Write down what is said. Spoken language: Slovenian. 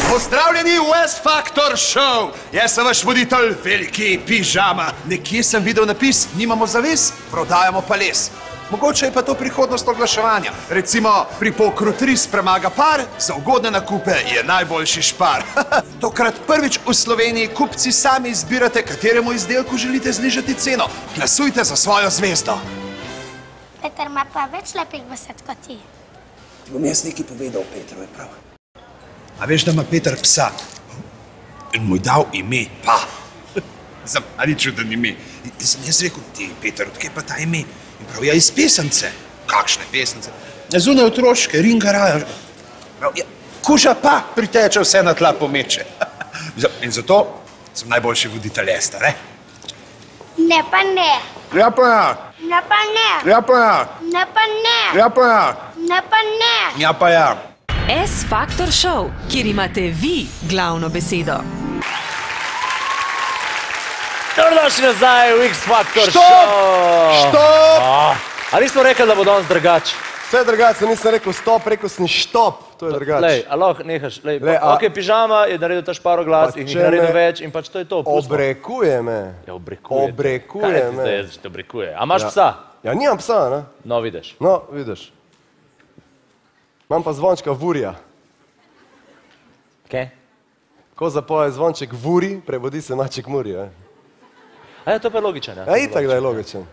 Pozdravljeni v S-Factor Show! Jaz sem vaš voditelj, veliki pižama. Nekje sem videl napis, nimamo zaves, prodajamo pa les. Mogoče je pa to prihodnost oglaševanja. Recimo, pri pokru 3 premaga par, za ugodne nakupe je najboljši špar. Tokrat prvič v Sloveniji kupci sami izbirate, kateremu izdelku želite znižati ceno. Glasujte za svojo zvezdo. Peter ima pa več lepih besed kot ti. Ti bom jaz nekaj povedal, Petru, je prav. A veš, da ima Peter psa? In mu je dal ime Pa. A ni čuden ime. Sem jaz rekel, ti, Peter, odkje pa ta ime? In prav, ja, iz pesence. Kakšne pesence? Zunaj otroške, ringaraja. Kuža Pa priteče, vse na tla pomeče. In zato sem najboljši voditelj Esta, ne? Ne pa ne. Ja pa ja. Ne pa ne. Ja pa ja. Ne pa ne. Ja pa ja. Ne pa ne. Ja pa ja. S-Factor Show, kjer imate vi glavno besedo. Dobrodošli nazaj v X-Factor Štop! Show! Štop! A nismo rekli, da bo danes drugače? Vse drugače, nisem rekel stop, rekel sem štop, to je drugače. Lej, a lahko nehaš, lej, ok, pižama je naredil ta šparo glas in jih naredil več in pač to je to. Obrekuje me. Ja, obrekuje. Obrekuje Kaj je me. zdaj, da te obrekuje? A imaš psa? Ja, nimam psa, ne? No, vidiš. No, vidiš. Imam pa zvončka Vurja. Kaj? Ko zapoje zvonček Vuri, prebodi se maček Muri, A ja, to pa je logičen, ja? Ja, itak da je logičen.